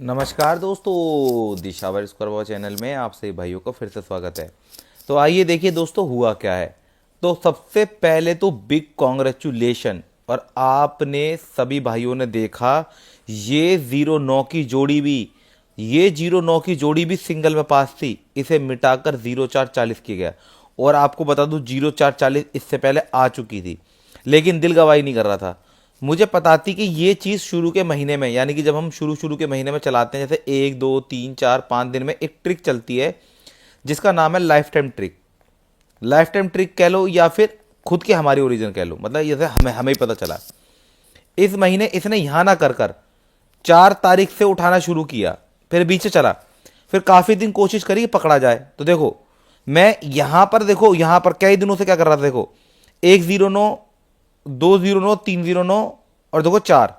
नमस्कार दोस्तों, Disawar square channel में आप सभी भाइयों का फिर से स्वागत है। तो आइए देखिए दोस्तों हुआ क्या है। तो सबसे पहले तो बिग कॉन्ग्रेचुलेशन। और आपने सभी भाइयों ने देखा ये 09 की जोड़ी भी, ये 09 की जोड़ी भी सिंगल में पास थी। इसे मिटाकर 0440 किया गया। और आपको बता दूं 0440 इससे पहले आ चुकी थी, लेकिन दिल गवाही नहीं कर रहा था। मुझे पता थी कि ये चीज़ शुरू के महीने में, यानी कि जब हम शुरू के महीने में चलाते हैं, जैसे 1 2 3 4 5 दिन में एक ट्रिक चलती है जिसका नाम है life time trick. Life time trick कह लो या फिर खुद की हमारी ओरिजिन कह लो, मतलब जैसे हमें हमें ही पता चला इस महीने इसने यहाँ ना कर कर 4 तारीख से उठाना शुरू किया, फिर बीच से चला, फिर काफ़ी दिन कोशिश करी कि पकड़ा जाए। तो देखो मैं यहाँ पर, देखो यहाँ पर कई दिनों से क्या कर रहा था। देखो 109 209 309 और देखो 4।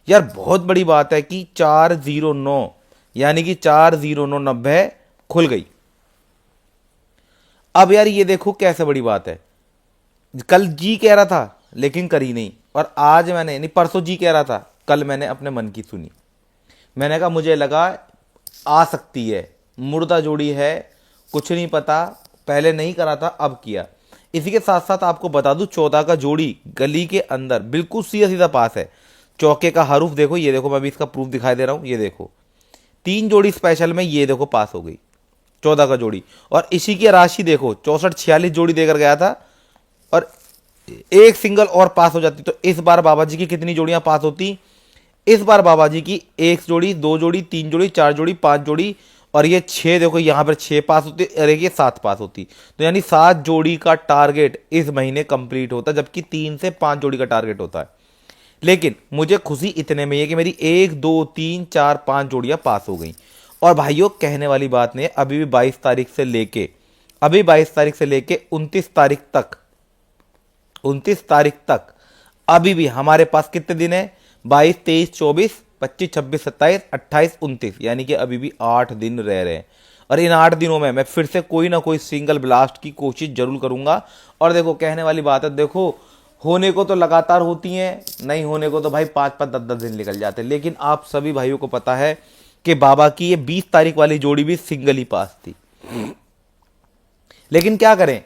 यार बहुत बड़ी बात है कि 409, यानी कि 40990 खुल गई। अब यार ये देखो कैसे बड़ी बात है। कल जी कह रहा था लेकिन करी नहीं, और आज मैंने नहीं परसों जी कह रहा था, कल मैंने अपने मन की सुनी। मैंने कहा मुझे लगा आ सकती है, मुर्दा जोड़ी है, कुछ नहीं पता, पहले नहीं करा था अब किया। इसी के साथ साथ आपको बता दूं 14 का जोड़ी गली के अंदर बिल्कुल सीधा सीधा पास है। चौके का हरूफ देखो, ये देखो, मैं भी इसका प्रूफ दिखाई दे रहा हूं, ये देखो 3 जोड़ी स्पेशल में, ये देखो पास हो गई 14 का जोड़ी। और इसी की राशि देखो 64 46 जोड़ी देकर गया था, और एक सिंगल और पास हो जाती। तो इस बार बाबा जी की कितनी जोड़ियां पास होती? इस बार बाबा जी की 1 जोड़ी 2 जोड़ी 3 जोड़ी 4 जोड़ी 5 जोड़ी, और ये 6, देखो यहां पर 6 पास होती और एक ये 7 पास होती। तो यानी 7 जोड़ी का टारगेट इस महीने कंप्लीट होता है, जबकि 3 से 5 जोड़ी का टारगेट होता है। लेकिन मुझे खुशी इतने में है कि मेरी 1 2 3 4 5 जोड़ियां पास हो गई। और भाइयों कहने वाली बात नहीं है, अभी भी 22 तारीख से लेके 29 तारीख तक, 29 तारीख तक अभी भी हमारे पास कितने दिन है? 22 23 24 25 26 27 28 29, यानी कि अभी भी 8 दिन रह रहे हैं। और इन 8 दिनों में मैं फिर से कोई ना कोई सिंगल ब्लास्ट की कोशिश जरूर करूंगा। और देखो कहने वाली बात है, देखो होने को तो लगातार होती हैं, नहीं होने को तो भाई 5 5 10 10 दिन निकल जाते हैं। लेकिन आप सभी भाइयों को पता है कि बाबा की ये 20 तारीख वाली जोड़ी भी सिंगल ही पास थी। लेकिन क्या करें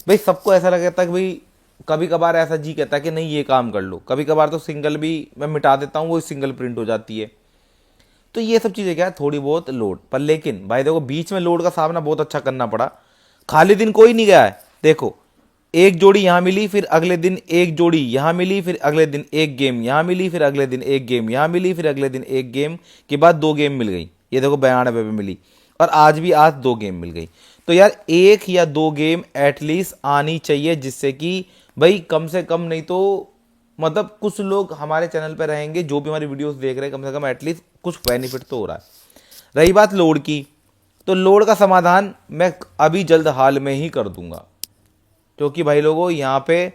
भाई, सबको ऐसा लगता है कि भाई कभी कभार ऐसा जी कहता है कि नहीं ये काम कर लो, कभी कभार तो सिंगल भी मैं मिटा देता हूँ, वो सिंगल प्रिंट हो जाती है। तो ये सब चीज़ें क्या है, थोड़ी बहुत लोड पर। लेकिन भाई देखो बीच में लोड का सामना बहुत अच्छा करना पड़ा। खाली दिन कोई नहीं गया है। देखो एक जोड़ी यहाँ मिली, फिर अगले दिन एक जोड़ी यहाँ मिली, फिर अगले दिन एक गेम यहाँ मिली, फिर अगले दिन एक गेम यहाँ मिली, फिर अगले दिन एक गेम के बाद 2 गेम मिल गई। ये देखो 92 पे मिली, और आज 2 गेम मिल गई। तो यार 1 या 2 गेम एटलीस्ट आनी चाहिए, जिससे कि भाई कम से कम, नहीं तो मतलब कुछ लोग हमारे चैनल पर रहेंगे जो भी हमारी वीडियोस देख रहे हैं, कम से कम एटलीस्ट कुछ बेनिफिट तो हो रहा है। रही बात लोड की, तो लोड का समाधान मैं अभी जल्द हाल में ही कर दूंगा, क्योंकि भाई लोगों यहाँ पे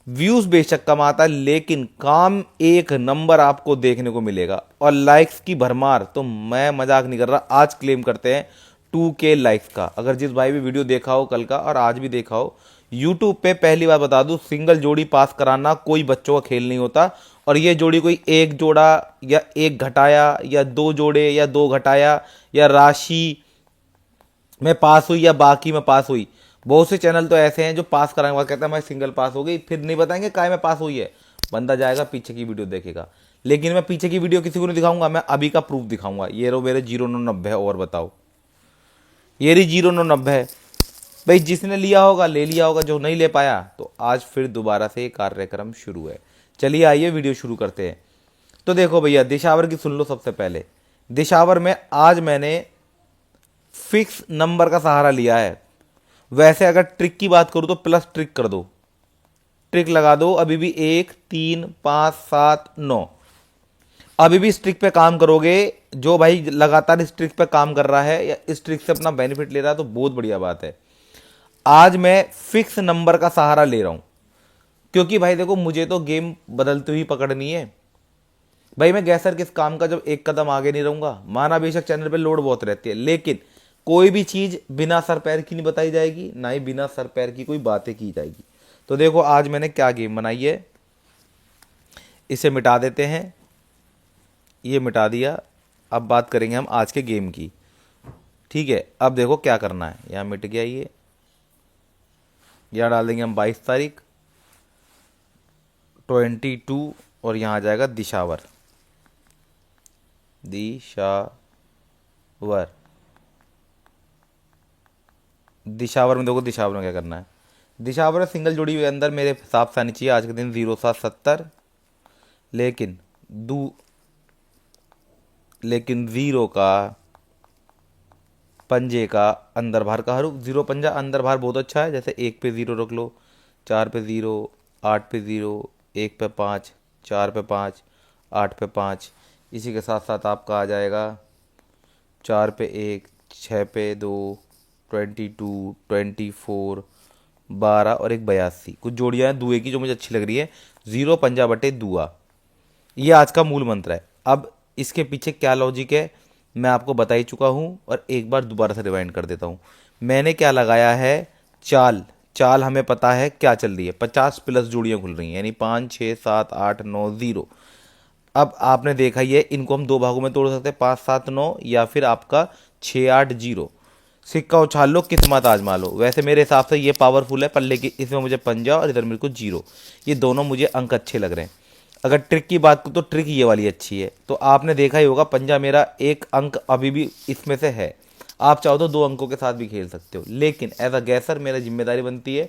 व्यूज बेशक कम आता है, लेकिन काम एक नंबर आपको देखने को मिलेगा। और लाइक्स की भरमार, तो मैं मजाक नहीं कर रहा, आज क्लेम करते हैं 2K लाइक्स का। अगर जिस भाई भी वीडियो देखा हो कल का और आज भी देखा हो, यूट्यूब पे पहली बार बता दूं, सिंगल जोड़ी पास कराना कोई बच्चों का खेल नहीं होता। और ये जोड़ी कोई एक जोड़ा या एक घटाया या 2 जोड़े या 2 घटाया या राशि में पास हुई या बाकी में पास हुई। बहुत से चैनल तो ऐसे हैं जो पास कराने के बाद कहता है मैं सिंगल पास हो गई, फिर नहीं बताएंगे काय में पास हुई है। बंदा जाएगा पीछे की वीडियो देखेगा। लेकिन मैं पीछे की वीडियो किसी को नहीं दिखाऊंगा, मैं अभी का प्रूफ दिखाऊंगा। ये रो मेरे 0990 है, और बताओ ये रही 0990 है। भाई जिसने लिया होगा ले लिया होगा, जो नहीं ले पाया तो आज फिर दोबारा से ये कार्यक्रम शुरू है। चलिए आइए वीडियो शुरू करते हैं। तो देखो भैया दिशावर की सुन लो। सबसे पहले दिशावर में आज मैंने फिक्स नंबर का सहारा लिया है। वैसे अगर ट्रिक की बात करूं तो प्लस ट्रिक कर दो, ट्रिक लगा दो। अभी भी 1 3 5 7 9, अभी भी इस ट्रिक पे काम करोगे। जो भाई लगातार इस ट्रिक पे काम कर रहा है या इस ट्रिक से अपना बेनिफिट ले रहा है, तो बहुत बढ़िया बात है। आज मैं फिक्स नंबर का सहारा ले रहा हूं, क्योंकि भाई देखो मुझे तो गेम बदलते हुई पकड़नी है। भाई मैं गैसर किस काम का जब एक कदम आगे नहीं रहूंगा। माना बेशक चैनल पे लोड बहुत रहती है, लेकिन कोई भी चीज बिना सर पैर की नहीं बताई जाएगी, ना ही बिना सर पैर की कोई बातें की जाएगी। तो देखो आज मैंने क्या गेम बनाई है, इसे मिटा देते हैं। ये मिटा दिया, अब बात करेंगे हम आज के गेम की। ठीक है, अब देखो क्या करना है। यहाँ मिट गया ये, यहाँ डाल देंगे हम 22 तारीख 22 और यहाँ आ जाएगा दिशावर। दिशावर, दिशावर में देखो, दिशावर में क्या करना है। दिशावर सिंगल जोड़ी के अंदर मेरे हिसाब से आनी चाहिए आज के दिन 0770, लेकिन लेकिन 0 का पंजे का अंदर बाहर का हरू। 0 पंजा अंदर बाहर बहुत अच्छा है, जैसे 1 पे 0 रख लो, 4 पे 0, 8 पे 0, 1 पे 5, 4 पे 5, 8 पे 5। इसी के साथ साथ आपका आ जाएगा 4 पे 1, 6 पे 2, 22, 24, 12 और एक 82। कुछ जोड़ियाँ हैं दुए की जो मुझे अच्छी लग रही है। 0 पंजा बटे दुआ, ये आज का मूल मंत्र है। अब इसके पीछे क्या लॉजिक है मैं आपको बता ही चुका हूँ, और एक बार दोबारा से रिवाइंड कर देता हूँ। मैंने क्या लगाया है, चाल। चाल हमें पता है क्या चल रही है, 50+ जोड़ियाँ खुल रही हैं, यानी 5, 6, 7, 8, 9, 0। अब आपने देखा ही है, इनको हम 2 भागों में तोड़ सकते हैं, 5, 7, 9, या फिर आपका 6, 8, 0। सिक्का उछाल लो, किस्मत आजमा लो। वैसे मेरे हिसाब से ये पावरफुल है, पर लेकिन इसमें मुझे पंजा और इधर मेरे को 0, ये दोनों मुझे अंक अच्छे लग रहे हैं। अगर ट्रिक की बात करूँ तो ट्रिक ये वाली अच्छी है। तो आपने देखा ही होगा, पंजा मेरा 1 अंक अभी भी इसमें से है। आप चाहो तो 2 अंकों के साथ भी खेल सकते हो, लेकिन एज अ गैसर मेरा जिम्मेदारी बनती है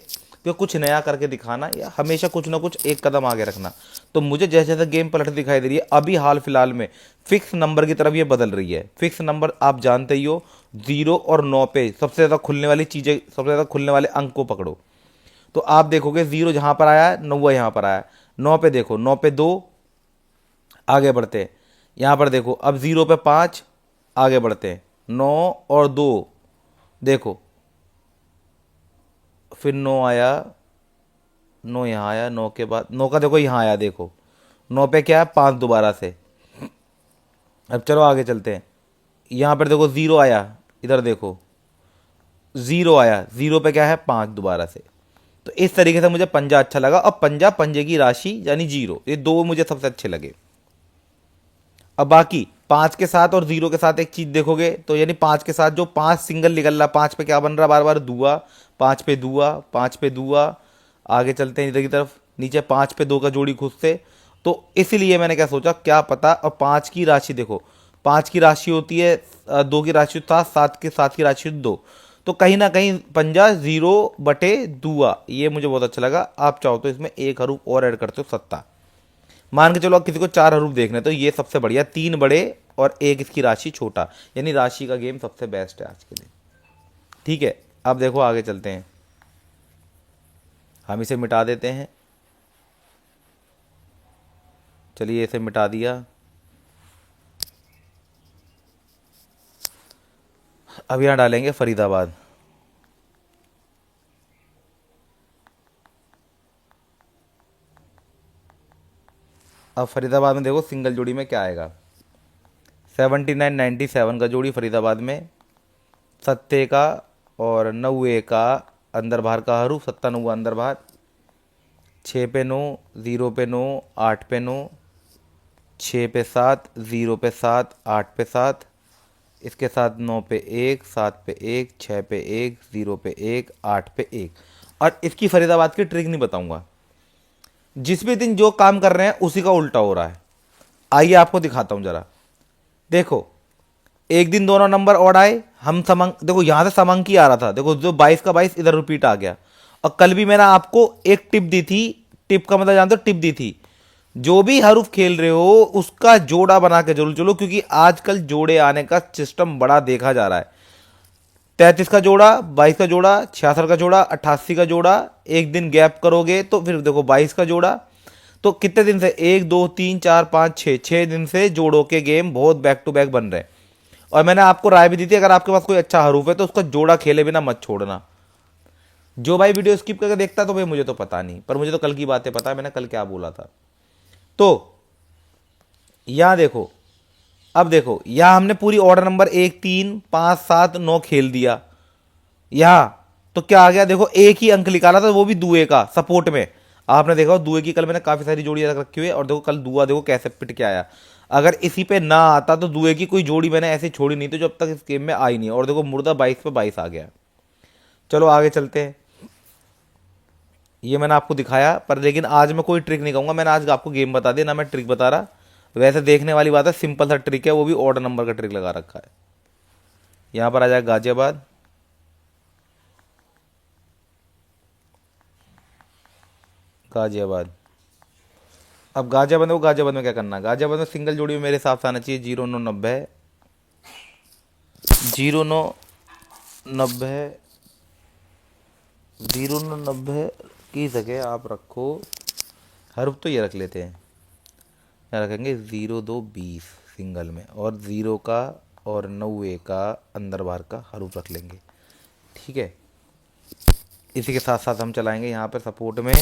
कि कुछ नया करके दिखाना, या हमेशा कुछ ना कुछ एक कदम आगे रखना। तो मुझे जैसे जैसे गेम पलट दिखाई दे रही है, अभी हाल फिलहाल में फिक्स नंबर की तरफ ये बदल रही है। फिक्स नंबर आप जानते ही हो, 0 और 9 पे सबसे ज़्यादा खुलने वाली चीज़ें, सबसे ज़्यादा खुलने वाले अंक को पकड़ो। तो आप देखोगे 0 जहाँ पर आया है, 9 यहाँ पर आया है। 9 पे देखो, 9 पे 2, आगे बढ़ते हैं। यहाँ पर देखो, अब 0 पे 5, आगे बढ़ते हैं। 9 और 2 देखो, फिर 9 आया, 9 यहाँ आया, 9 के बाद 9 का देखो यहाँ आया, देखो 9 पे क्या है, 5 दोबारा से। अब चलो आगे चलते हैं। यहाँ पर देखो 0 आया, इधर देखो 0 आया, 0 पे क्या है, 5 दोबारा से। तो इस तरीके से मुझे पंजा अच्छा लगा, और पंजा, पंजे की राशि यानी 0, ये 2 मुझे सबसे अच्छे लगे। अब बाकी 5 के साथ और 0 के साथ एक चीज देखोगे तो, यानी 5 के साथ जो 5 सिंगल निकल रहा, 5 पे क्या बन रहा, बार बार दुआ, 5 पे दुआ, 5 पे दुआ। आगे चलते हैं इधर की तरफ, नीचे 5 पे 2 का जोड़ी खुद से। तो इसीलिए मैंने क्या सोचा, क्या पता। और 5 की राशि देखो, 5 की राशि होती है 2 की राशि 7, 7 के 7 की राशि 2। तो कहीं ना कहीं पंजा 0 बटे दुआ, ये मुझे बहुत अच्छा लगा। आप चाहो तो इसमें एक हरूफ और ऐड करते हो, सत्ता। मान के चलो किसी को 4 हरूफ देखने, तो ये सबसे बढ़िया, 3 बड़े और एक इसकी राशि छोटा, यानी राशि का गेम सबसे बेस्ट है आज के दिन। ठीक है, अब देखो आगे चलते हैं। हम इसे मिटा देते हैं। चलिए, इसे मिटा दिया। अब यहाँ डालेंगे फरीदाबाद। अब फरीदाबाद में देखो सिंगल जोड़ी में क्या आएगा, 7997 का जोड़ी फरीदाबाद में, सत्ते का और 9 का अंदर बाहर का हरू, 97 अंदर बाहर, 6 पे 9, 0 पे 9, 8 पे 9, 6 पे 7, 0 पे 7, 8 पे 7, इसके साथ 9 पे 1, 7 पे 1, 6 पे 1, 0 पे 1, 8 पे 1। और इसकी फरीदाबाद की ट्रिक नहीं बताऊंगा, जिस भी दिन जो काम कर रहे हैं उसी का उल्टा हो रहा है। आइए आपको दिखाता हूं जरा। देखो, एक दिन दोनों नंबर ऑड आए, हम समंक, देखो यहां से समंकी आ रहा था, देखो जो 22 का 22 इधर रिपीट आ गया। और कल भी मैंने आपको एक टिप दी थी, टिप का मतलब जानते हो, टिप दी थी, जो भी हरूफ खेल रहे हो उसका जोड़ा बना के जरूर चलो, क्योंकि आजकल जोड़े आने का सिस्टम बड़ा देखा जा रहा है। 33 का जोड़ा, 22 का जोड़ा, 66 का जोड़ा, 88 का जोड़ा, एक दिन गैप करोगे तो फिर देखो 22 का जोड़ा। तो कितने दिन से, 1, 2, 3, 4, 5, 6 दिन से जोड़ों के गेम बहुत बैक टू बैक बन रहे हैं। और मैंने आपको राय भी दी थी, अगर आपके पास कोई अच्छा हरूफ है तो उसका जोड़ा खेले बिना मत छोड़ना। जो भाई वीडियो स्किप करके देखता तो भाई मुझे तो पता नहीं, पर मुझे तो कल की बातें पता है, मैंने कल क्या बोला था। तो यहां देखो, अब देखो यहां हमने पूरी ऑर्डर नंबर 1, 3, 5, 7, 9 खेल दिया। यहां तो क्या आ गया, देखो एक ही अंक निकाला था, वो भी दुए का सपोर्ट में। आपने देखा दुए की कल मैंने काफी सारी जोड़ियां रख रखी हुई है, और देखो कल दुआ देखो कैसे पिट के आया। अगर इसी पे ना आता तो दुए की कोई जोड़ी मैंने ऐसी छोड़ी नहीं थी जो अब तक इस गेम में आई नहीं है। और देखो मुर्दा 22 पे 22 आ गया। चलो आगे चलते हैं। ये मैंने आपको दिखाया, पर लेकिन आज मैं कोई ट्रिक नहीं कहूँगा, मैंने आज आपको गेम बता दिया ना, मैं ट्रिक बता रहा। वैसे देखने वाली बात है, सिंपल सा ट्रिक है, वो भी ऑड नंबर का ट्रिक लगा रखा है। यहाँ पर आ जाएगा गाजियाबाद, गाजियाबाद। अब गाजियाबाद में, वो गाजियाबाद में क्या करना है, गाजियाबाद में सिंगल जोड़ी में मेरे हिसाब से आना चाहिए 0990, 0990, 0990 की जगह आप रखो, हर्फ तो ये रख लेते हैं, यहाँ रखेंगे 0220 सिंगल में, और 0 का और 90 का अंदर बाहर का हरूफ रख लेंगे। ठीक है, इसी के साथ साथ हम चलाएंगे यहाँ पर सपोर्ट में,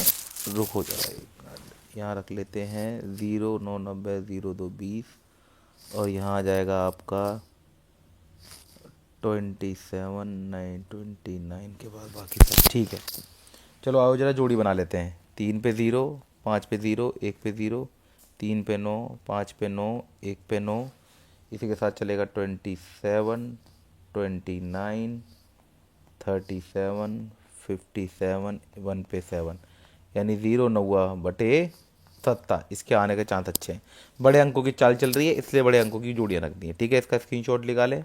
रुक हो जाएगा, यहाँ रख लेते हैं 0990 0220, और यहाँ आ जाएगा आपका 27 9 29 के बाद बाकी सब ठीक है। चलो आओ जरा जोड़ी बना लेते हैं। 3 पे 0, 5 पे 0, 1 पे 0, 3 पे 9, 5 पे 9, 1 पे 9, इसी के साथ चलेगा 27 29 37 57, 1 पे 7, यानी 0 9 बटे 7। इसके आने के चांस अच्छे हैं। बड़े अंकों की चाल चल रही है, इसलिए बड़े अंकों की जोड़ियाँ रख दी हैं। ठीक है, इसका स्क्रीनशॉट निकालें।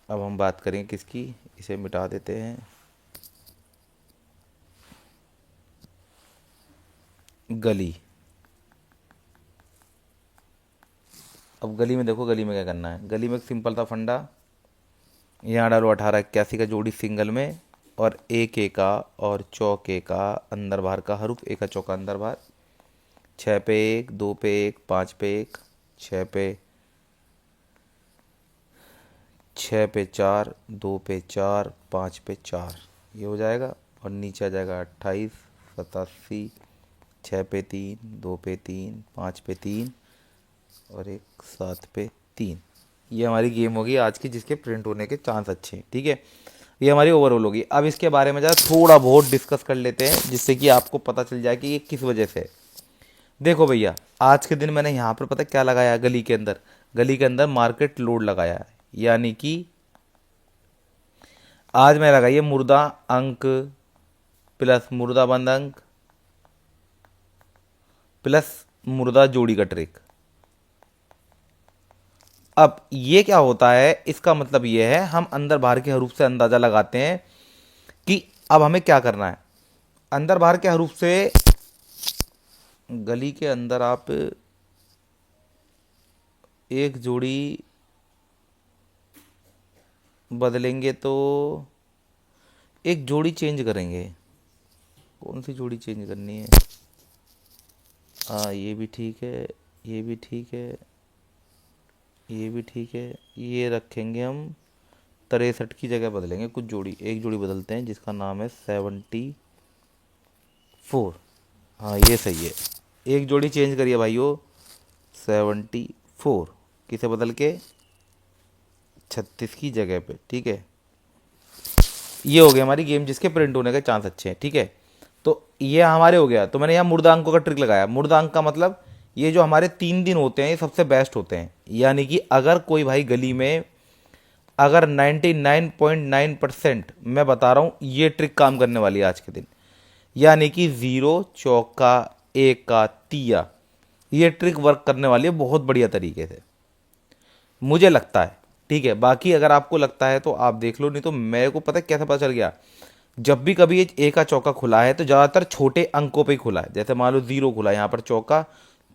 अब हम बात करें किसकी, इसे मिटा देते हैं। गली। अब गली में देखो, गली में क्या करना है। गली में एक सिंपल सा फंडा, यहाँ डालो 1881 का जोड़ी सिंगल में, और एक ए का और चौके का अंदर बाहर का हरूफ, एक का चौका अंदर बाहर। 6 पे 1, 2 पे 1, 5 पे 1, 6 पे 4, 2 पे 4, 5 पे 4, ये हो जाएगा। और नीचे आ जाएगा 28 87, 6 पे 3, 2 पे 3, 5 पे 3, और एक 7 पे 3। ये हमारी गेम होगी आज की, जिसके प्रिंट होने के चांस अच्छे हैं। ठीक है, ये हमारी ओवरऑल होगी। अब इसके बारे में ज़रा थोड़ा बहुत डिस्कस कर लेते हैं, जिससे कि आपको पता चल जाए कि ये किस वजह से है। देखो भैया, आज के दिन मैंने यहाँ पर पता क्या लगाया है, गली के अंदर, गली के अंदर मार्केट लोड लगाया है, यानी कि आज मैं लगाइए मुर्दा अंक प्लस मुर्दा बंद अंक प्लस मुर्दा जोड़ी का ट्रिक। अब ये क्या होता है, इसका मतलब ये है, हम अंदर बाहर के हरूफ से अंदाजा लगाते हैं कि अब हमें क्या करना है। अंदर बाहर के हरूफ से गली के अंदर आप एक जोड़ी बदलेंगे तो एक जोड़ी चेंज करेंगे। कौन सी जोड़ी चेंज करनी है? ये भी ठीक है, ये भी ठीक है, ये भी ठीक है। ये रखेंगे हम 63 की जगह बदलेंगे कुछ जोड़ी, एक जोड़ी बदलते हैं जिसका नाम है 74। हाँ ये सही है, एक जोड़ी चेंज करिए भाइयों, 74 किसे बदल के 36 की जगह पे। ठीक है, ये हो गया हमारी गेम, जिसके प्रिंट होने के चांस अच्छे हैं। ठीक है, तो ये हमारे हो गया। तो मैंने यहाँ मुर्दा अंकों का ट्रिक लगाया। मुर्दा अंक का मतलब ये जो हमारे 3 दिन होते हैं, ये सबसे बेस्ट होते हैं। यानी कि अगर कोई भाई गली में, अगर 99.9% मैं बता रहा हूँ, ये ट्रिक काम करने वाली है आज के दिन। यानी कि 0 चौका 1 का तिया, ये ट्रिक वर्क करने वाली है बहुत बढ़िया तरीके से, मुझे लगता है। ठीक है, बाकी अगर आपको लगता है तो आप देख लो, नहीं तो मेरे को पता है कैसे पता चल गया। जब भी कभी ये ए का चौका खुला है तो ज़्यादातर छोटे अंकों पे ही खुला है। जैसे मान लो 0 खुला, यहाँ पर चौका,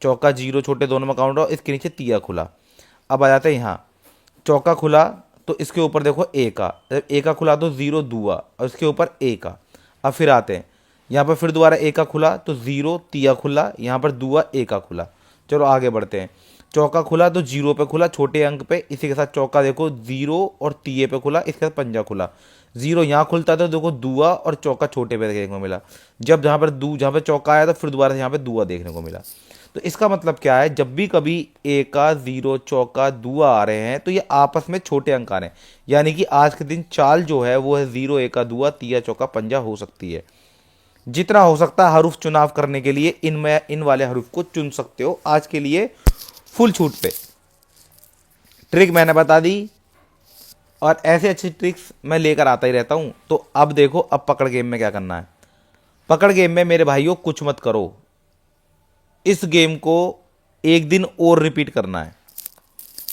चौका 0 छोटे दोनों में काउंट हो, इसके नीचे तिया खुला। अब आ जाते हैं यहाँ, चौका खुला तो इसके ऊपर देखो ए का, जब ए का खुला तो 0 दुआ, और इसके ऊपर ए का। अब फिर आते हैं यहाँ पर, फिर दोबारा ए का खुला तो 0 तिया खुला, यहाँ पर दुआ ए का खुला। चलो आगे बढ़ते हैं। चौका खुला तो 0 पे खुला, छोटे अंक पे, इसी के साथ चौका देखो 0 और तिये पे खुला, इसके साथ पंजा खुला। 0 यहाँ खुलता था तो देखो दुआ, और चौका छोटे पे देखने को मिला। जब जहाँ पर चौका आया तो फिर दोबारा यहाँ पे दुआ देखने को मिला। तो इसका मतलब क्या है, जब भी कभी ए का 0 चौका दुआ आ रहे हैं तो ये आपस में छोटे अंक आ रहे हैं। यानी कि आज के दिन चाल जो है वो है 0 ए का दुआ, तिया चौका पंजा हो सकती है। जितना हो सकता है हरूफ चुनाव करने के लिए इन वाले हरूफ को चुन सकते हो। आज के लिए फुल छूट पे ट्रिक मैंने बता दी, और ऐसे अच्छी ट्रिक्स मैं लेकर आता ही रहता हूं। तो अब देखो, अब पकड़ गेम में क्या करना है। पकड़ गेम में मेरे भाइयों कुछ मत करो, इस गेम को एक दिन और रिपीट करना है।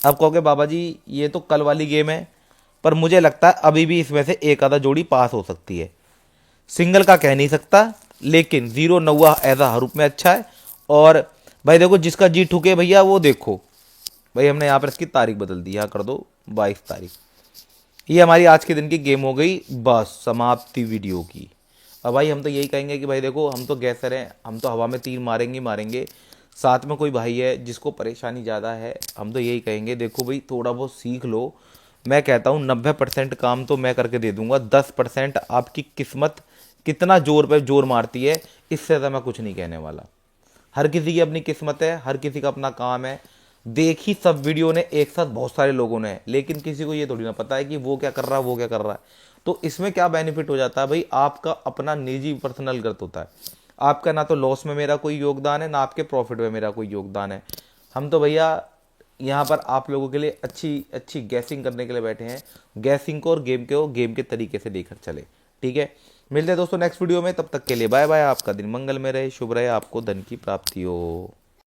अब कहोगे बाबा जी ये तो कल वाली गेम है, पर मुझे लगता है अभी भी इसमें से एक आधा जोड़ी पास हो सकती है। सिंगल का कह नहीं सकता, लेकिन 0 9 ऐसा हरूफ में अच्छा है। और भाई देखो, जिसका जी ठुके भैया वो देखो भाई, हमने यहाँ पर इसकी तारीख बदल दी, यहाँ कर दो 22 तारीख। ये हमारी आज के दिन की गेम हो गई, बस समाप्ति वीडियो की। अब भाई हम तो यही कहेंगे कि भाई देखो, हम तो गैसर हैं, हम तो हवा में तीर मारेंगे मारेंगे। साथ में कोई भाई है जिसको परेशानी ज़्यादा है, हम तो यही कहेंगे देखो भाई थोड़ा बहुत सीख लो। मैं कहता हूँ 90% काम तो मैं करके दे दूंगा, 10% आपकी किस्मत कितना जोर पे जोर मारती है, इससे ज़्यादा मैं कुछ नहीं कहने वाला। हर किसी की अपनी किस्मत है, हर किसी का अपना काम है। देखी सब वीडियो ने एक साथ बहुत सारे लोगों ने, लेकिन किसी को ये थोड़ी ना पता है कि वो क्या कर रहा है वो क्या कर रहा है। तो इसमें क्या बेनिफिट हो जाता है भाई, आपका अपना निजी पर्सनल ग्रोथ होता है। आपका ना तो लॉस में मेरा कोई योगदान है, ना आपके प्रॉफिट में मेरा कोई योगदान है। हम तो भैया यहाँ पर आप लोगों के लिए अच्छी अच्छी गैसिंग करने के लिए बैठे हैं। गैसिंग को और गेम के तरीके से लेकर चले। ठीक है, मिलते हैं दोस्तों नेक्स्ट वीडियो में, तब तक के लिए बाय बाय। आपका दिन मंगल में रहे, शुभ रहे, आपको धन की प्राप्ति हो।